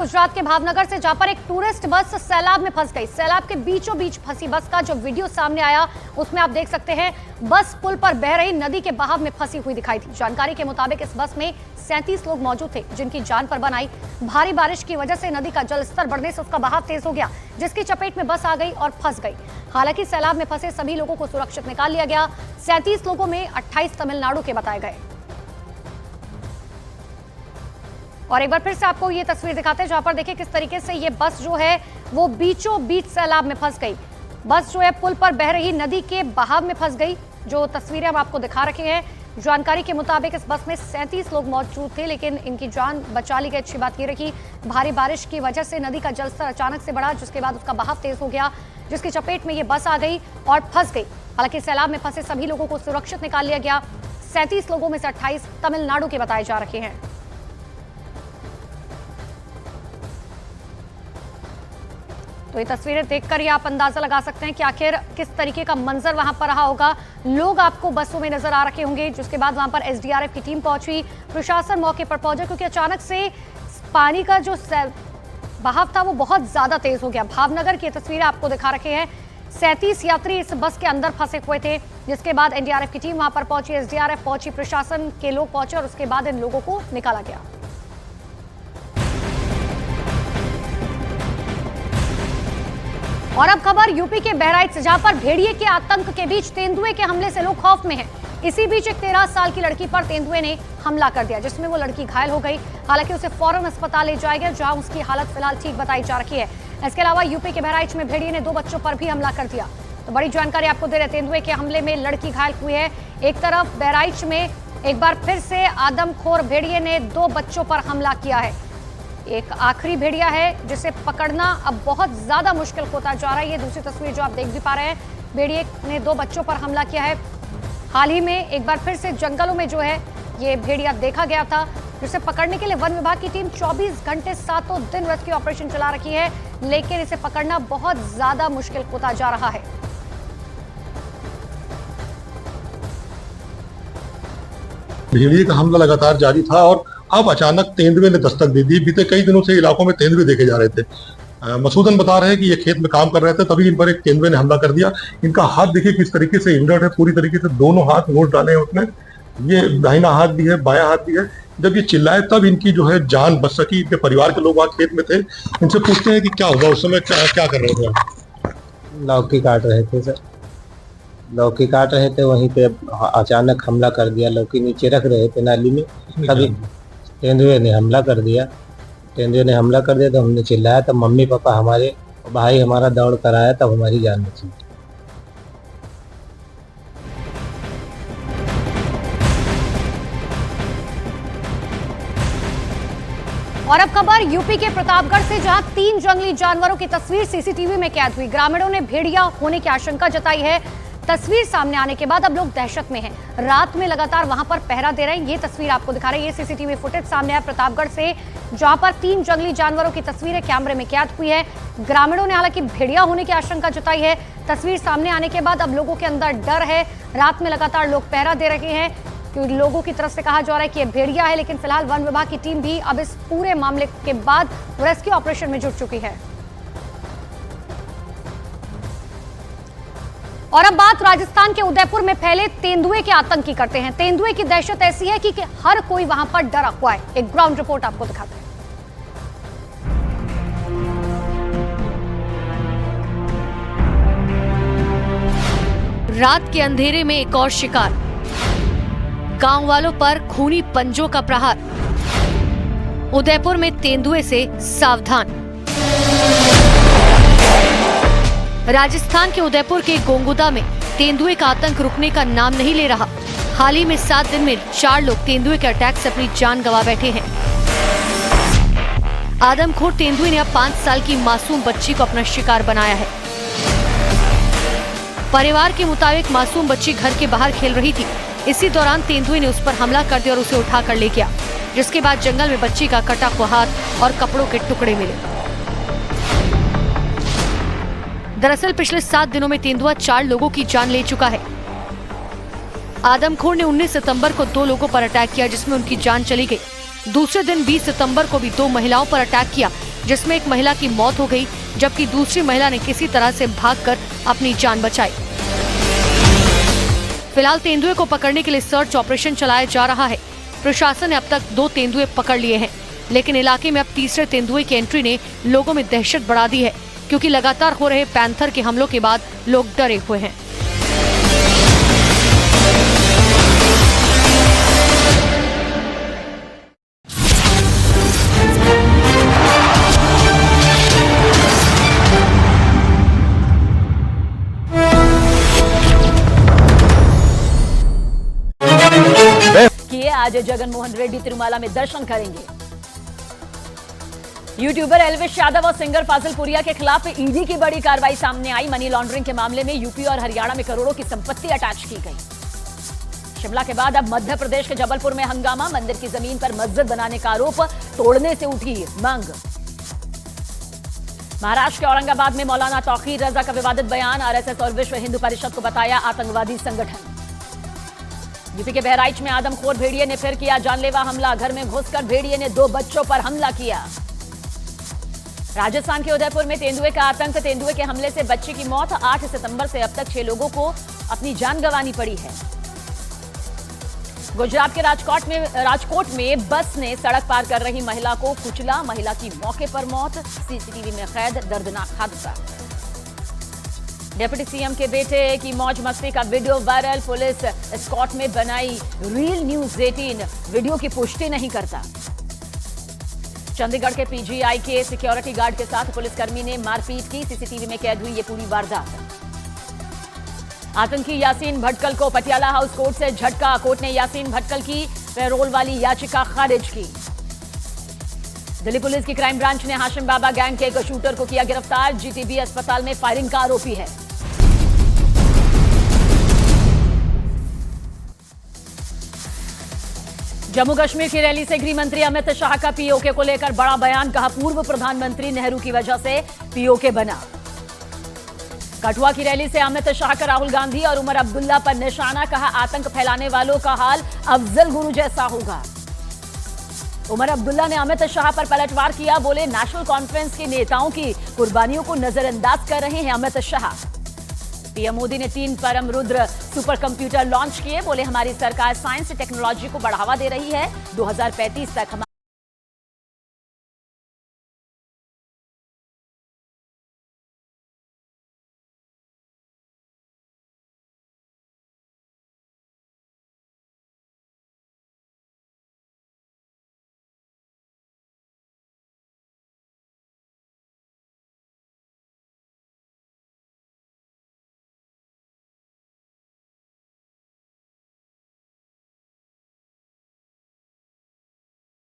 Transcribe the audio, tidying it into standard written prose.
गुजरात के भावनगर से जहां पर एक टूरिस्ट बस सैलाब में फंस गई। सैलाब के बीचों बीच फंसी बस का जो वीडियो सामने आया उसमें आप देख सकते हैं बस पुल पर बह रही नदी के बहाव में फंसी हुई दिखाई थी। जानकारी के मुताबिक इस बस में 37 लोग मौजूद थे जिनकी जान पर बन आई। भारी बारिश की वजह से नदी का जलस्तर बढ़ने से उसका बहाव तेज हो गया जिसकी चपेट में बस आ गई और फंस गई। हालांकि सैलाब में फंसे सभी लोगों को सुरक्षित निकाल लिया गया। 37 लोगों में 28 तमिलनाडु के बताए गए। और एक बार फिर से आपको ये तस्वीर दिखाते हैं जहां पर देखिए किस तरीके से ये बस जो है वो बीचों बीच सैलाब में फंस गई। बस जो है पुल पर बह रही नदी के बहाव में फंस गई। जो तस्वीरें हम आपको दिखा रखे हैं, जानकारी के मुताबिक इस बस में 37 लोग मौजूद थे लेकिन इनकी जान बचा ली गई। अच्छी बात ये रही भारी बारिश की वजह से नदी का जलस्तर अचानक से बढ़ा जिसके बाद उसका बहाव तेज हो गया जिसकी चपेट में ये बस आ गई और फंस गई। हालांकि सैलाब में फंसे सभी लोगों को सुरक्षित निकाल लिया गया। 37 लोगों में से 28 तमिलनाडु के बताए जा रहे हैं। तो ये तस्वीरें देखकर ही आप अंदाजा लगा सकते हैं कि आखिर किस तरीके का मंजर वहां पर रहा होगा। लोग आपको बसों में नजर आ रखे होंगे जिसके बाद वहां पर एसडीआरएफ की टीम पहुंची, प्रशासन मौके पर पहुंचा क्योंकि अचानक से पानी का जो बहाव था वो बहुत ज्यादा तेज हो गया। भावनगर की तस्वीरें आपको दिखा रखे हैं। 37 यात्री इस बस के अंदर फंसे हुए थे जिसके बाद एनडीआरएफ की टीम वहां पर पहुंची, एसडीआरएफ पहुंची, प्रशासन के लोग पहुंचे और उसके बाद इन लोगों को निकाला गया। और अब खबर यूपी के बहराइच से जहां पर भेड़िए के आतंक के बीच तेंदुए के हमले से लोग खौफ में हैं। इसी बीच एक 13 साल की लड़की पर तेंदुए ने हमला कर दिया जिसमें वो लड़की घायल हो गई। हालांकि उसे फौरन अस्पताल ले जाया गया जहां उसकी हालत फिलहाल ठीक बताई जा रही है। इसके अलावा यूपी के बहराइच में भेड़िए ने 2 बच्चों पर भी हमला कर दिया। तो बड़ी जानकारी आपको दे रहे, तेंदुए के हमले में लड़की घायल हुई है। एक तरफ बहराइच में एक बार फिर से आदमखोर भेड़िए ने 2 बच्चों पर हमला किया है। एक आखिरी भेड़िया है जिसे पकड़ना अब बहुत ज्यादा मुश्किल होता जा रहा है। ये दूसरी तस्वीर जो आप देख भी पा रहे हैं, भेड़िए ने 2 बच्चों पर हमला किया है। हाल ही में एक बार फिर से जंगलों में जो है ये भेड़िया देखा गया था जिसे पकड़ने के लिए वन विभाग की टीम 24 घंटे 7 दिन रेस्क्यू ऑपरेशन चला रखी है लेकिन इसे पकड़ना बहुत ज्यादा मुश्किल होता जा रहा है। भेड़िए का हमला लगातार जारी था और अब अचानक तेंदुए ने दस्तक दे दी। बीते कई दिनों से इलाकों में तेंदुए देखे जा रहे थे। मसूदन बता रहे हैं कि ये खेत में काम कर रहे थे तभी इन पर एक तेंदुए ने हमला कर दिया। इनका हाथ देखिए किस तरीके से इंजर्ड है, पूरी तरीके से दोनों हाथ नोच डाले हैं उसने। ये दाहिना हाथ भी है, बायां हाथ भी है। जब ये चिल्लाए तब इनकी जो है जान बच सकी। इनके परिवार के लोग वहाँ खेत में थे। इनसे पूछते हैं कि क्या हुआ उस समय, क्या कर रहे थे? लौकी काट रहे थे सर, लौकी काट रहे थे, वहीं पे अचानक हमला कर दिया। लौकी नीचे रख रहे थे नाली में, तभी तेंदुए ने हमला कर दिया। तेंदुए ने हमला कर दिया तो हमने चिल्लाया, तब मम्मी पापा हमारे, भाई हमारा दौड़ कर आया, तब हमारी जान बची। और अब खबर यूपी के प्रतापगढ़ से जहां 3 जंगली जानवरों की तस्वीर सीसीटीवी में कैद हुई। ग्रामीणों ने भेड़िया होने की आशंका जताई है। तस्वीर सामने आने के बाद अब लोग दहशत में हैं। रात में लगातार वहां पर पहरा दे रहे हैं। ये तस्वीर आपको दिखा रहे हैं, ये सीसीटीवी फुटेज सामने आया प्रतापगढ़ से जहां पर 3 जंगली जानवरों की तस्वीरें कैमरे में कैद हुई है। ग्रामीणों ने हालांकि भेड़िया होने की आशंका जताई है। तस्वीर सामने आने के बाद अब लोगों के अंदर डर है। रात में लगातार लोग पहरा दे रहे हैं क्योंकि लोगों की तरफ से कहा जा रहा है कि ये भेड़िया है लेकिन फिलहाल वन विभाग की टीम भी अब इस पूरे मामले के बाद रेस्क्यू ऑपरेशन में जुट चुकी है। और अब बात राजस्थान के उदयपुर में फैले तेंदुए के आतंक की करते हैं। तेंदुए की दहशत ऐसी है कि हर कोई वहां पर डरा हुआ है। एक ग्राउंड रिपोर्ट आपको दिखाते हैं। रात के अंधेरे में एक और शिकार, गांव वालों पर खूनी पंजों का प्रहार। उदयपुर में तेंदुए से सावधान। राजस्थान के उदयपुर के गोंगुदा में तेंदुए का आतंक रुकने का नाम नहीं ले रहा। हाल ही में 7 दिन में 4 लोग तेंदुए के अटैक से अपनी जान गंवा बैठे हैं। आदमखोर तेंदुए ने अब 5 साल की मासूम बच्ची को अपना शिकार बनाया है। परिवार के मुताबिक मासूम बच्ची घर के बाहर खेल रही थी। इसी दौरान तेंदुए ने उस पर हमला कर दिया और उसे उठाकर ले गया जिसके बाद जंगल में बच्ची का कटा हुआ हाथ और कपड़ों के टुकड़े मिले। दरअसल पिछले 7 दिनों में तेंदुआ 4 लोगों की जान ले चुका है। आदमखोर ने 19 सितंबर को 2 लोगों पर अटैक किया जिसमें उनकी जान चली गई। दूसरे दिन 20 सितंबर को भी 2 महिलाओं पर अटैक किया जिसमें एक महिला की मौत हो गई, जबकि दूसरी महिला ने किसी तरह से भागकर अपनी जान बचाई। फिलहाल तेंदुए को पकड़ने के लिए सर्च ऑपरेशन चलाया जा रहा है। प्रशासन ने अब तक 2 तेंदुए पकड़ लिए हैं, लेकिन इलाके में अब तीसरे तेंदुए की एंट्री ने लोगों में दहशत बढ़ा दी है, क्योंकि लगातार हो रहे पैंथर के हमलों के बाद लोग डरे हुए हैं। आज जगनमोहन रेड्डी तिरुमाला में दर्शन करेंगे। यूट्यूबर एल्विश यादव और सिंगर फाजिल पुरिया के खिलाफ ईडी की बड़ी कार्रवाई सामने आई। मनी लॉन्ड्रिंग के मामले में यूपी और हरियाणा में करोड़ों की संपत्ति अटैच की गई। शिमला के बाद अब मध्य प्रदेश के जबलपुर में हंगामा। मंदिर की जमीन पर मस्जिद बनाने का आरोप, तोड़ने से उठी मांग। महाराष्ट्र के औरंगाबाद में मौलाना तौकीर रजा का विवादित बयान। आरएसएस और विश्व हिंदू परिषद को बताया आतंकवादी संगठन। यूपी के बहराइच में आदमखोर भेड़िए ने फिर किया जानलेवा हमला। घर में घुसकर भेड़िए ने 2 बच्चों पर हमला किया। राजस्थान के उदयपुर में तेंदुए का आतंक। तेंदुए के हमले से बच्ची की मौत। 8 सितंबर से अब तक 6 लोगों को अपनी जान गंवानी पड़ी है। गुजरात के राजकोट में बस ने सड़क पार कर रही महिला को कुचला। महिला की मौके पर मौत। सीसीटीवी में कैद दर्दनाक हादसा। डिप्टी सीएम के बेटे की मौज मस्ती का वीडियो वायरल। पुलिस स्कॉट में बनाई रील। न्यूज 18 वीडियो की पुष्टि नहीं करता। चंडीगढ़ के पीजीआई के सिक्योरिटी गार्ड के साथ पुलिसकर्मी ने मारपीट की। सीसीटीवी में कैद हुई ये पूरी वारदात। आतंकी यासीन भटकल को पटियाला हाउस कोर्ट से झटका। कोर्ट ने यासीन भटकल की पैरोल वाली याचिका खारिज की। दिल्ली पुलिस की क्राइम ब्रांच ने हाशिम बाबा गैंग के एक शूटर को किया गिरफ्तार। जीटीबी अस्पताल में फायरिंग का आरोपी है। जम्मू कश्मीर की रैली से गृह मंत्री अमित शाह का पीओके को लेकर बड़ा बयान। कहा पूर्व प्रधानमंत्री नेहरू की वजह से पीओके बना। कठुआ की रैली से अमित शाह का राहुल गांधी और उमर अब्दुल्ला पर निशाना। कहा आतंक फैलाने वालों का हाल अफजल गुरु जैसा होगा। उमर अब्दुल्ला ने अमित शाह पर पलटवार किया। बोले नेशनल कॉन्फ्रेंस के नेताओं की कुर्बानियों को नजरअंदाज कर रहे हैं अमित शाह। पीएम मोदी ने 3 परम रुद्र सुपर कंप्यूटर लॉन्च किए। बोले हमारी सरकार साइंस टेक्नोलॉजी को बढ़ावा दे रही है। 2035 तक